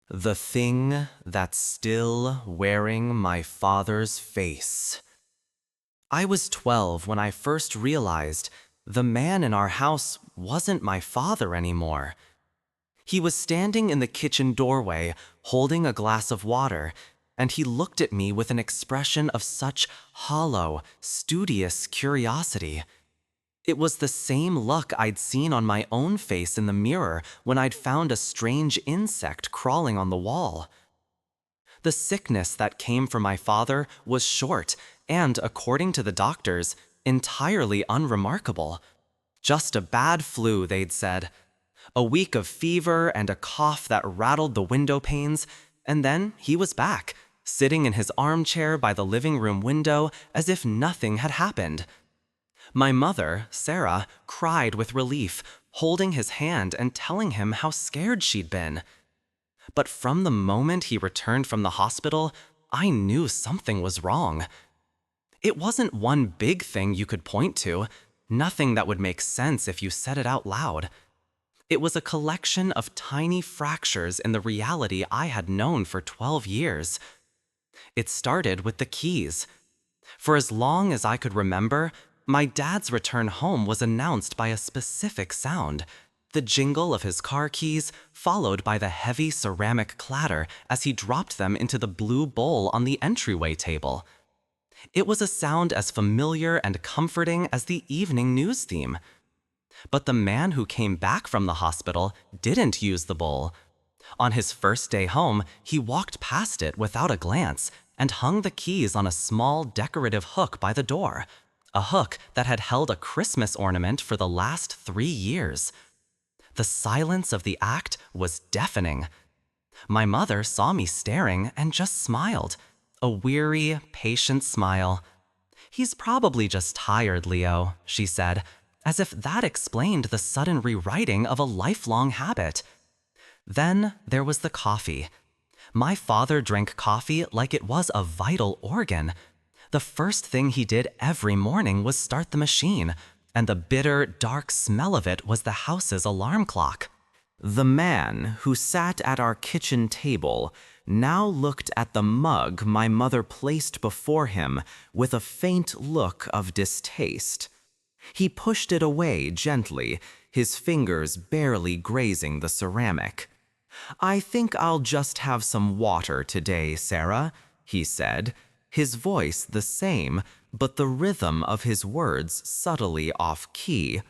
The thing that's still wearing my father's face. I was 12 when I first realized the man in our house wasn't my father anymore. He was standing in the kitchen doorway, holding a glass of water, and he looked at me with an expression of such hollow, studious curiosity. It was the same look I'd seen on my own face in the mirror when I'd found a strange insect crawling on the wall. The sickness that came from my father was short and, according to the doctors, entirely unremarkable. Just a bad flu, they'd said. A week of fever and a cough that rattled the window panes, and then he was back, sitting in his armchair by the living room window as if nothing had happened. My mother, Sarah, cried with relief, holding his hand and telling him how scared she'd been. But from the moment he returned from the hospital, I knew something was wrong. It wasn't one big thing you could point to, nothing that would make sense if you said it out loud. It was a collection of tiny fractures in the reality I had known for 12 years. It started with the keys. For as long as I could remember, my dad's return home was announced by a specific sound, the jingle of his car keys, followed by the heavy ceramic clatter as he dropped them into the blue bowl on the entryway table. It was a sound as familiar and comforting as the evening news theme. But the man who came back from the hospital didn't use the bowl. On his first day home, he walked past it without a glance and hung the keys on a small decorative hook by the door. A hook that had held a Christmas ornament for the last 3 years. The silence of the act was deafening. My mother saw me staring and just smiled, a weary, patient smile. "He's probably just tired, Leo," she said, as if that explained the sudden rewriting of a lifelong habit. Then there was the coffee. My father drank coffee like it was a vital organ. The first thing he did every morning was start the machine, and the bitter, dark smell of it was the house's alarm clock. The man who sat at our kitchen table now looked at the mug my mother placed before him with a faint look of distaste. He pushed it away gently, his fingers barely grazing the ceramic. "I think I'll just have some water today, Sarah," he said, his voice the same, but the rhythm of his words subtly off-key.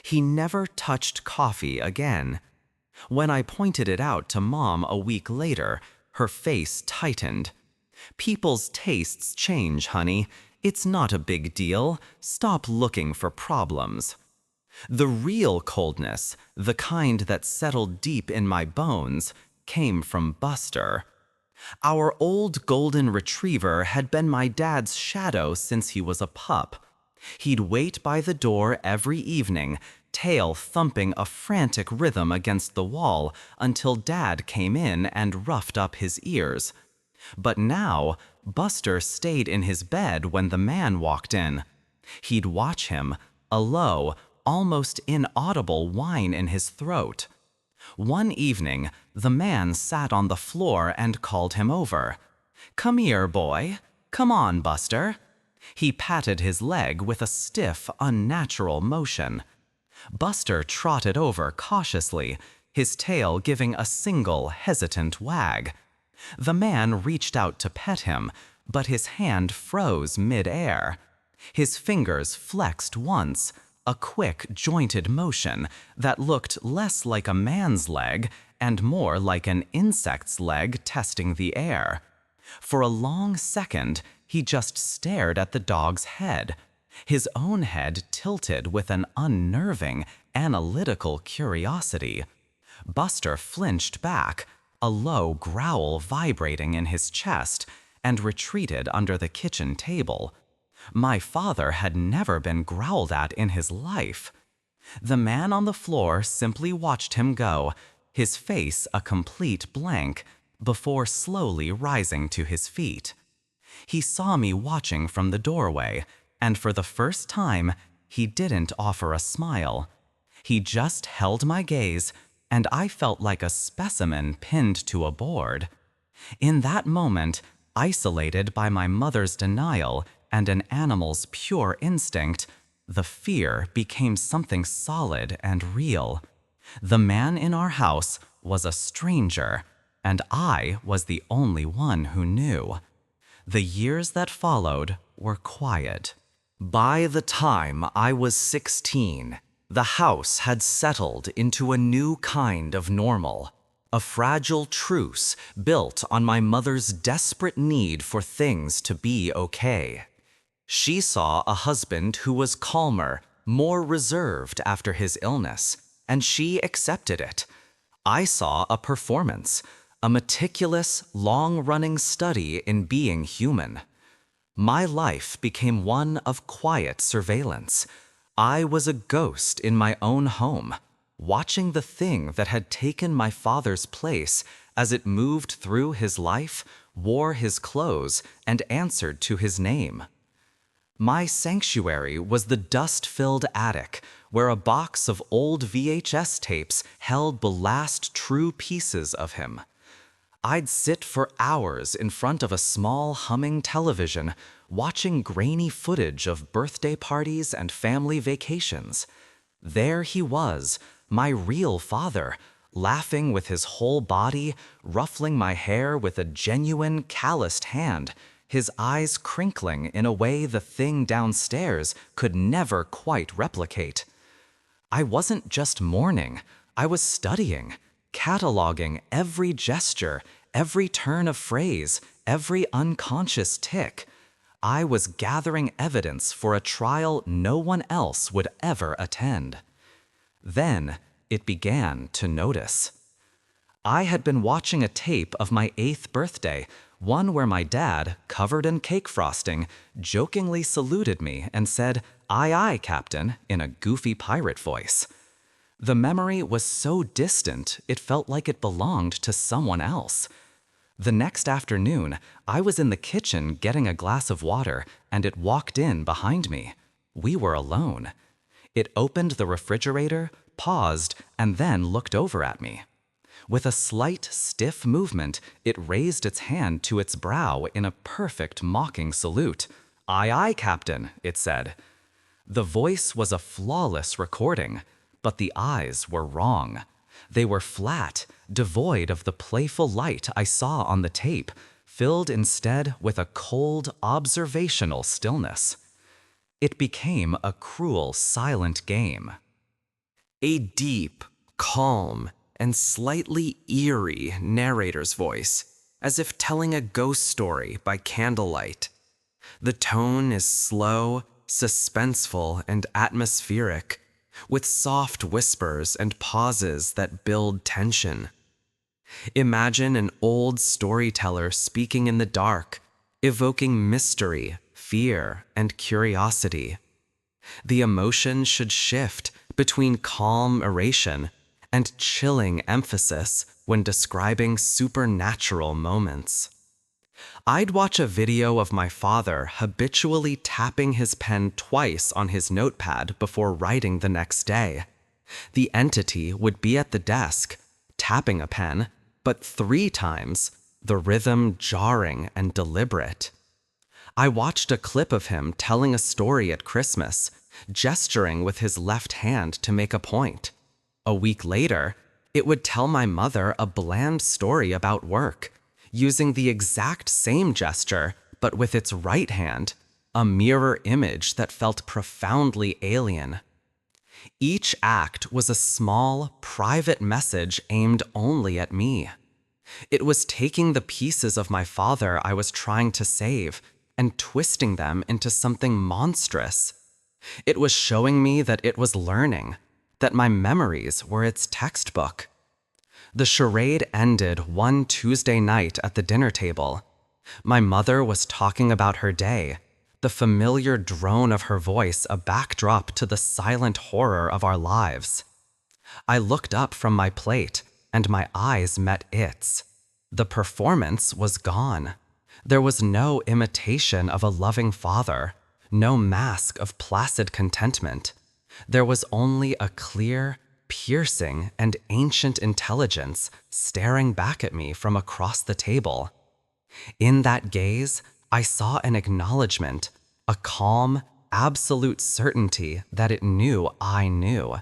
He never touched coffee again. When I pointed it out to Mom a week later, her face tightened. "People's tastes change, honey. It's not a big deal. Stop looking for problems." The real coldness, the kind that settled deep in my bones, came from Buster. Our old golden retriever had been my dad's shadow since he was a pup. He'd wait by the door every evening, tail thumping a frantic rhythm against the wall until Dad came in and roughed up his ears. But now, Buster stayed in his bed when the man walked in. He'd watch him, a low, almost inaudible whine in his throat. One evening, the man sat on the floor and called him over. "Come here, boy. Come on, Buster." He patted his leg with a stiff, unnatural motion. Buster trotted over cautiously, his tail giving a single, hesitant wag. The man reached out to pet him, but his hand froze mid-air. His fingers flexed once, a quick, jointed motion that looked less like a man's leg and more like an insect's leg testing the air. For a long second, he just stared at the dog's head, his own head tilted with an unnerving, analytical curiosity. Buster flinched back, a low growl vibrating in his chest, and retreated under the kitchen table. My father had never been growled at in his life. The man on the floor simply watched him go, his face a complete blank, before slowly rising to his feet. He saw me watching from the doorway, and for the first time, he didn't offer a smile. He just held my gaze, and I felt like a specimen pinned to a board. In that moment, isolated by my mother's denial and an animal's pure instinct, the fear became something solid and real. The man in our house was a stranger, and I was the only one who knew. The years that followed were quiet. By the time I was 16, the house had settled into a new kind of normal, a fragile truce built on my mother's desperate need for things to be okay. She saw a husband who was calmer, more reserved after his illness, and she accepted it. I saw a performance, a meticulous, long-running study in being human. My life became one of quiet surveillance. I was a ghost in my own home, watching the thing that had taken my father's place as it moved through his life, wore his clothes, and answered to his name. My sanctuary was the dust-filled attic, where a box of old VHS tapes held the last true pieces of him. I'd sit for hours in front of a small humming television, watching grainy footage of birthday parties and family vacations. There he was, my real father, laughing with his whole body, ruffling my hair with a genuine, calloused hand, his eyes crinkling in a way the thing downstairs could never quite replicate. I wasn't just mourning, I was studying, cataloging every gesture, every turn of phrase, every unconscious tick. I was gathering evidence for a trial no one else would ever attend. Then it began to notice. I had been watching a tape of my 8th birthday, one where my dad, covered in cake frosting, jokingly saluted me and said, "Aye, aye, Captain," in a goofy pirate voice. The memory was so distant, it felt like it belonged to someone else. The next afternoon, I was in the kitchen getting a glass of water, and it walked in behind me. We were alone. It opened the refrigerator, paused, and then looked over at me. With a slight, stiff movement, it raised its hand to its brow in a perfect mocking salute. "Aye, aye, Captain," it said. The voice was a flawless recording, but the eyes were wrong. They were flat, devoid of the playful light I saw on the tape, filled instead with a cold, observational stillness. It became a cruel, silent game. A deep, calm, and slightly eerie narrator's voice, as if telling a ghost story by candlelight. The tone is slow, suspenseful, and atmospheric, with soft whispers and pauses that build tension. Imagine an old storyteller speaking in the dark, evoking mystery, fear, and curiosity. The emotion should shift between calm oration and chilling emphasis when describing supernatural moments. I'd watch a video of my father habitually tapping his pen twice on his notepad before writing the next day. The entity would be at the desk, tapping a pen, but 3 times, the rhythm jarring and deliberate. I watched a clip of him telling a story at Christmas, gesturing with his left hand to make a point. A week later, it would tell my mother a bland story about work, using the exact same gesture, but with its right hand, a mirror image that felt profoundly alien. Each act was a small, private message aimed only at me. It was taking the pieces of my father I was trying to save and twisting them into something monstrous. It was showing me that it was learning, that my memories were its textbook. The charade ended one Tuesday night at the dinner table. My mother was talking about her day, the familiar drone of her voice a backdrop to the silent horror of our lives. I looked up from my plate, and my eyes met its. The performance was gone. There was no imitation of a loving father, no mask of placid contentment. There was only a clear, piercing and ancient intelligence staring back at me from across the table. In that gaze, I saw an acknowledgement, a calm, absolute certainty that it knew I knew.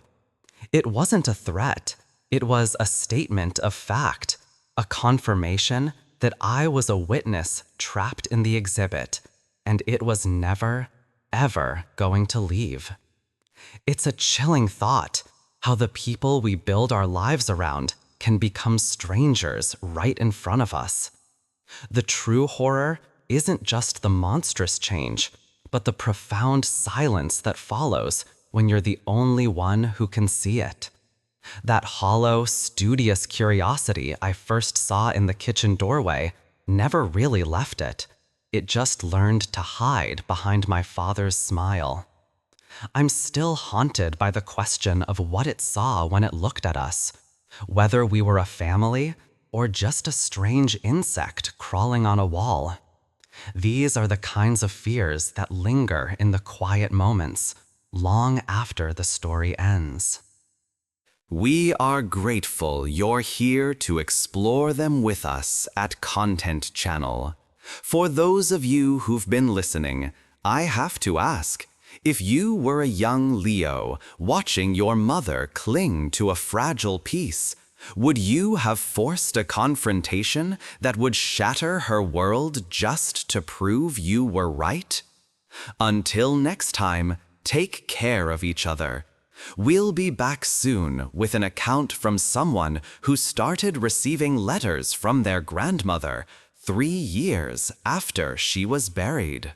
It wasn't a threat, it was a statement of fact, a confirmation that I was a witness trapped in the exhibit, and it was never, ever going to leave. It's a chilling thought, how the people we build our lives around can become strangers right in front of us. The true horror isn't just the monstrous change, but the profound silence that follows when you're the only one who can see it. That hollow, studious curiosity I first saw in the kitchen doorway never really left it. It just learned to hide behind my father's smile. I'm still haunted by the question of what it saw when it looked at us, whether we were a family or just a strange insect crawling on a wall. These are the kinds of fears that linger in the quiet moments, long after the story ends. We are grateful you're here to explore them with us at Content Channel. For those of you who've been listening, I have to ask, if you were a young Leo watching your mother cling to a fragile piece, would you have forced a confrontation that would shatter her world just to prove you were right? Until next time, take care of each other. We'll be back soon with an account from someone who started receiving letters from their grandmother 3 years after she was buried.